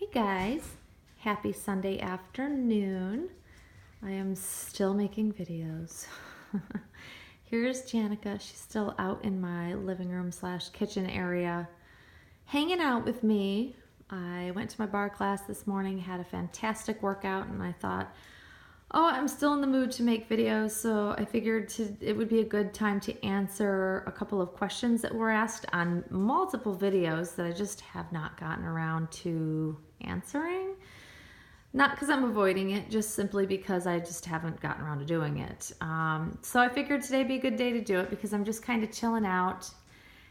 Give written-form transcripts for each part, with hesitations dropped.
Hey guys, happy Sunday afternoon. I am still making videos. Here's Janica. She's still out in my living room / kitchen area hanging out with me. I went to my bar class this morning, had a fantastic workout, and I thought, oh, I'm still in the mood to make videos, so I figured it would be a good time to answer a couple of questions that were asked on multiple videos that I just have not gotten around to answering. Not because I'm avoiding it, just simply because I just haven't gotten around to doing it. So I figured today would be a good day to do it because I'm just kind of chilling out,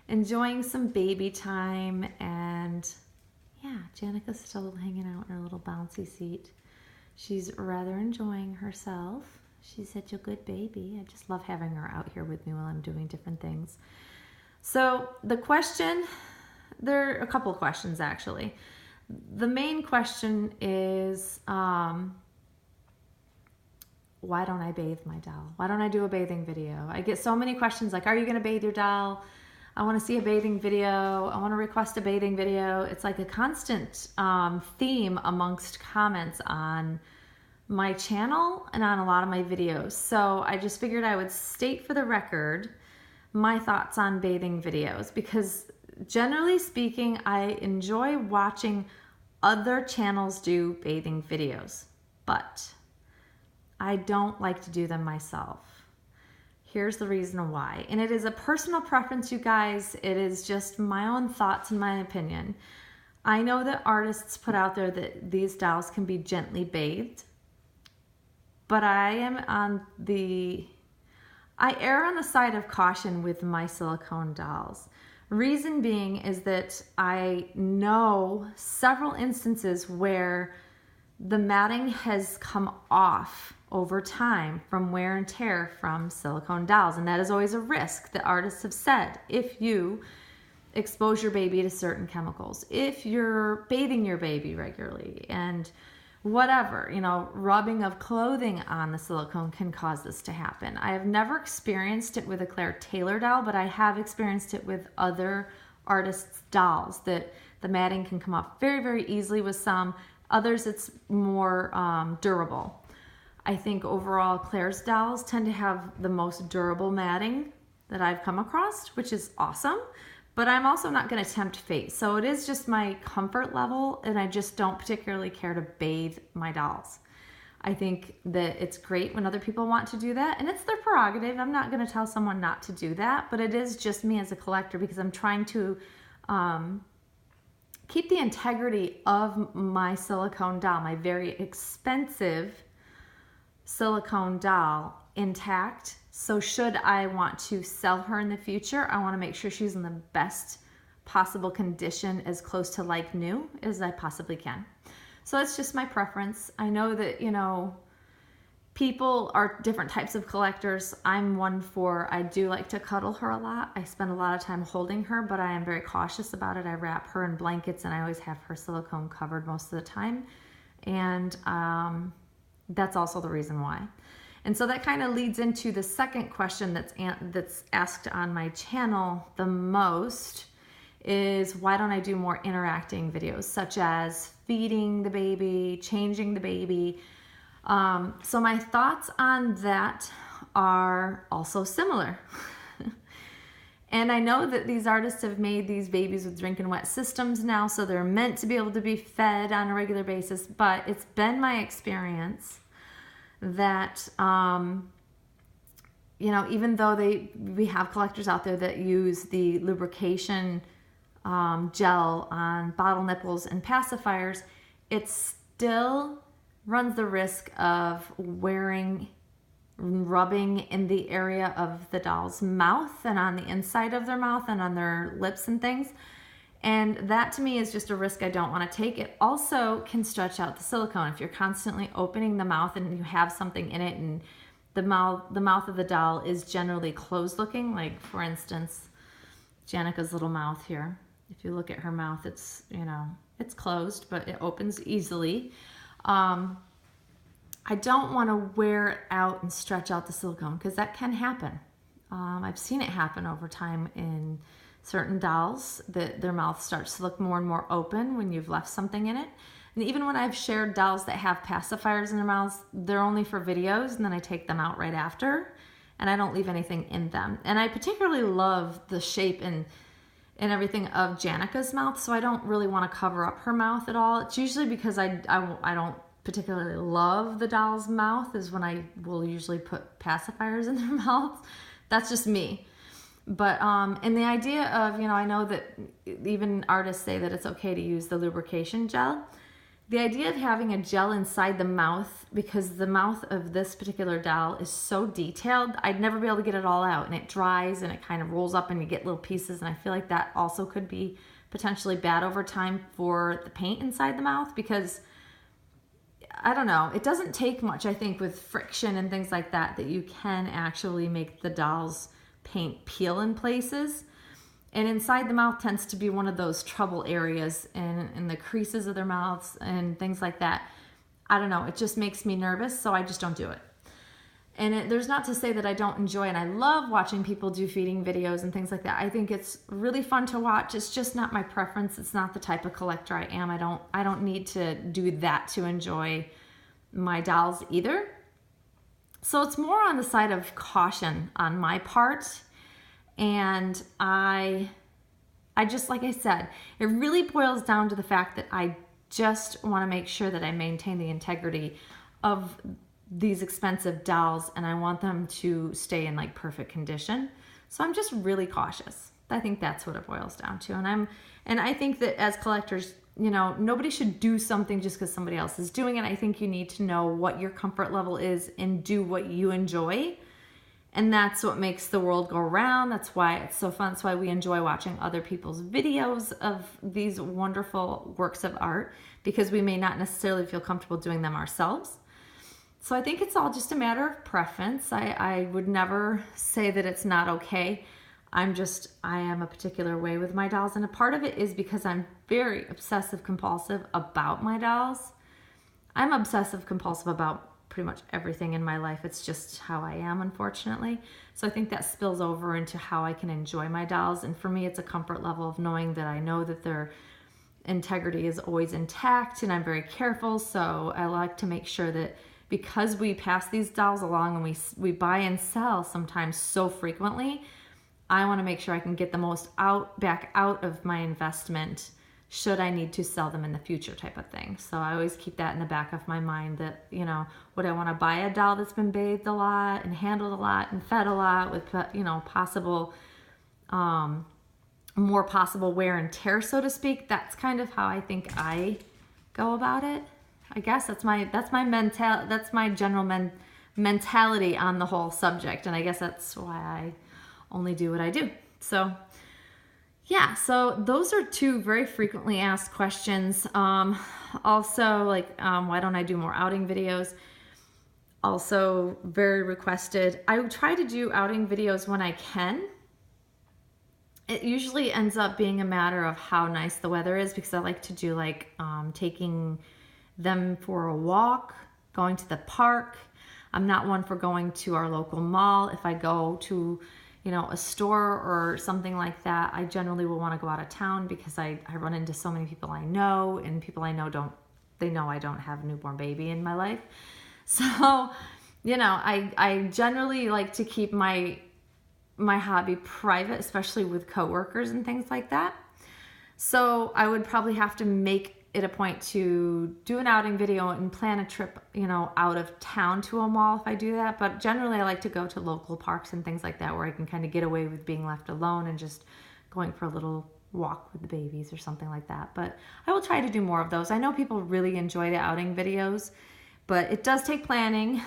enjoying some baby time, and yeah, Janica's still hanging out in her little bouncy seat. She's rather enjoying herself. She's such a good baby. I just love having her out here with me while I'm doing different things. So the question, there are a couple of questions actually. The main question is, why don't I bathe my doll? Why don't I do a bathing video? I get so many questions like, are you going to bathe your doll? I want to see a bathing video. I want to request a bathing video. It's like a constant theme amongst comments on my channel and on a lot of my videos. So I just figured I would state for the record my thoughts on bathing videos because generally speaking, I enjoy watching other channels do bathing videos, but I don't like to do them myself. Here's the reason why. And it is a personal preference, you guys. It is just my own thoughts and my opinion. I know that artists put out there that these dolls can be gently bathed, but I err on the side of caution with my silicone dolls. Reason being is that I know several instances where the matting has come off over time from wear and tear from silicone dolls, and that is always a risk that artists have said if you expose your baby to certain chemicals, if you're bathing your baby regularly, and whatever, rubbing of clothing on the silicone can cause this to happen. I have never experienced it with a Claire Taylor doll, but I have experienced it with other artists' dolls that the matting can come off very, very easily with some. Others, it's more durable. I think overall Claire's dolls tend to have the most durable matting that I've come across, which is awesome. But I'm also not going to tempt fate. So it is just my comfort level, and I just don't particularly care to bathe my dolls. I think that it's great when other people want to do that, and it's their prerogative. I'm not going to tell someone not to do that, but it is just me as a collector because I'm trying to keep the integrity of my silicone doll, my very expensive silicone doll, intact. So should I want to sell her in the future, I want to make sure she's in the best possible condition, as close to like new as I possibly can. So that's just my preference. I know that, people are different types of collectors. I'm one for, I do like to cuddle her a lot. I spend a lot of time holding her, but I am very cautious about it. I wrap her in blankets and I always have her silicone covered most of the time. And that's also the reason why. And so that kind of leads into the second question that's asked on my channel the most is, why don't I do more interacting videos, such as feeding the baby, changing the baby? So my thoughts on that are also similar. And I know that these artists have made these babies with drinking wet systems now, so they're meant to be able to be fed on a regular basis, but it's been my experience that, even though we have collectors out there that use the lubrication gel on bottle nipples and pacifiers, it still runs the risk of rubbing in the area of the doll's mouth and on the inside of their mouth and on their lips and things. And that to me is just a risk I don't want to take. It also can stretch out the silicone. If you're constantly opening the mouth and you have something in it and the mouth of the doll is generally closed looking, like for instance, Janica's little mouth here. If you look at her mouth, it's, it's closed, but it opens easily. I don't want to wear out and stretch out the silicone because that can happen. I've seen it happen over time in certain dolls, that their mouth starts to look more and more open when you've left something in it. And even when I've shared dolls that have pacifiers in their mouths, they're only for videos, and then I take them out right after, and I don't leave anything in them. And I particularly love the shape and everything of Janica's mouth, so I don't really want to cover up her mouth at all. It's usually because I don't particularly love the doll's mouth, is when I will usually put pacifiers in their mouths. That's just me. But and the idea of, I know that even artists say that it's okay to use the lubrication gel. The idea of having a gel inside the mouth, because the mouth of this particular doll is so detailed, I'd never be able to get it all out, and it dries and it kind of rolls up and you get little pieces, and I feel like that also could be potentially bad over time for the paint inside the mouth, because I don't know, it doesn't take much, I think, with friction and things like that you can actually make the doll's paint peel in places. And inside the mouth tends to be one of those trouble areas, in the creases of their mouths and things like that. I don't know, it just makes me nervous, so I just don't do it. And there's not to say that I don't enjoy, and I love watching people do feeding videos and things like that. I think it's really fun to watch. It's just not my preference. It's not the type of collector I am. I don't need to do that to enjoy my dolls either. So it's more on the side of caution on my part. And I just, like I said, it really boils down to the fact that I just want to make sure that I maintain the integrity of these expensive dolls, and I want them to stay in like perfect condition. So I'm just really cautious. I think that's what it boils down to. And I think that as collectors, nobody should do something just because somebody else is doing it. I think you need to know what your comfort level is and do what you enjoy. And that's what makes the world go round. That's why it's so fun. That's why we enjoy watching other people's videos of these wonderful works of art, because we may not necessarily feel comfortable doing them ourselves. So I think it's all just a matter of preference. I would never say that it's not okay. I am a particular way with my dolls. And a part of it is because I'm very obsessive compulsive about my dolls. I'm obsessive compulsive about pretty much everything in my life. It's just how I am, unfortunately. So I think that spills over into how I can enjoy my dolls. And for me, it's a comfort level of knowing that I know that their integrity is always intact, and I'm very careful. So I like to make sure that, because we pass these dolls along and we buy and sell sometimes so frequently, I want to make sure I can get the most back out of my investment should I need to sell them in the future, type of thing. So I always keep that in the back of my mind, that, would I want to buy a doll that's been bathed a lot and handled a lot and fed a lot with, possible, more possible wear and tear, so to speak. That's kind of how I think I go about it. I guess that's my general mentality on the whole subject. And I guess that's why I only do what I do. So yeah, so those are two very frequently asked questions. Also, why don't I do more outing videos? Also very requested. I try to do outing videos when I can. It usually ends up being a matter of how nice the weather is, because I like to do taking them for a walk, going to the park. I'm not one for going to our local mall. If I go to a store or something like that, I generally will want to go out of town, because I run into so many people I know, and people I know know I don't have a newborn baby in my life. So, I generally like to keep my hobby private, especially with coworkers and things like that. So I would probably have to make it a point to do an outing video and plan a trip, out of town to a mall if I do that. But generally I like to go to local parks and things like that, where I can kind of get away with being left alone and just going for a little walk with the babies or something like that. But I will try to do more of those. I know people really enjoy the outing videos, but it does take planning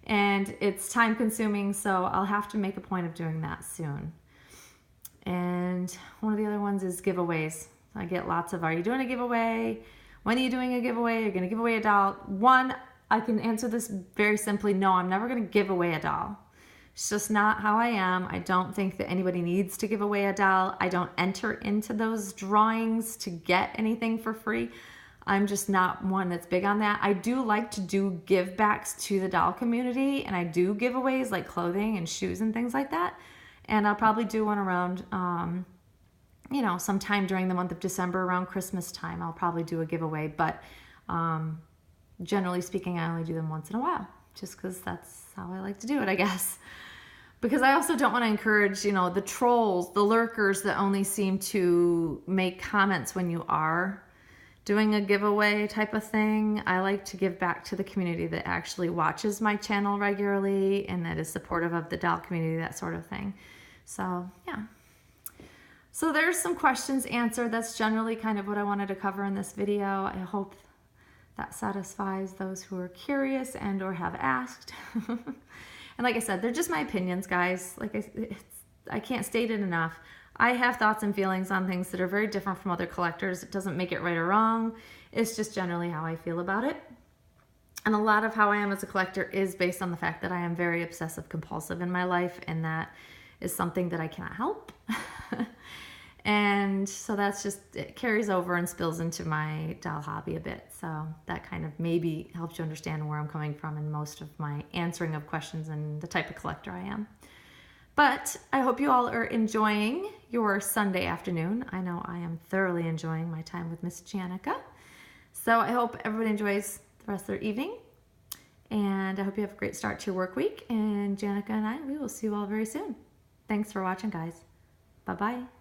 and it's time consuming. So I'll have to make a point of doing that soon. And one of the other ones is giveaways. I get lots of, are you doing a giveaway? When are you doing a giveaway? Are you going to give away a doll? One, I can answer this very simply. No, I'm never going to give away a doll. It's just not how I am. I don't think that anybody needs to give away a doll. I don't enter into those drawings to get anything for free. I'm just not one that's big on that. I do like to do give backs to the doll community, and I do giveaways like clothing and shoes and things like that. And I'll probably do one around you know, sometime during the month of December around Christmas time, I'll probably do a giveaway. But generally speaking, I only do them once in a while, just because that's how I like to do it, I guess. Because I also don't want to encourage, you know, the trolls, the lurkers that only seem to make comments when you are doing a giveaway type of thing. I like to give back to the community that actually watches my channel regularly and that is supportive of the doll community, that sort of thing. So, yeah. So there's some questions answered. That's generally kind of what I wanted to cover in this video. I hope that satisfies those who are curious and or have asked. And like I said, they're just my opinions, guys. Like I can't state it enough. I have thoughts and feelings on things that are very different from other collectors. It doesn't make it right or wrong. It's just generally how I feel about it. And a lot of how I am as a collector is based on the fact that I am very obsessive compulsive in my life, and that is something that I cannot help. And so that's just, it carries over and spills into my doll hobby a bit. So that kind of maybe helps you understand where I'm coming from in most of my answering of questions and the type of collector I am. But I hope you all are enjoying your Sunday afternoon. I know I am thoroughly enjoying my time with Miss Janica. So I hope everybody enjoys the rest of their evening. And I hope you have a great start to your work week. And Janica and we will see you all very soon. Thanks for watching, guys. Bye-bye.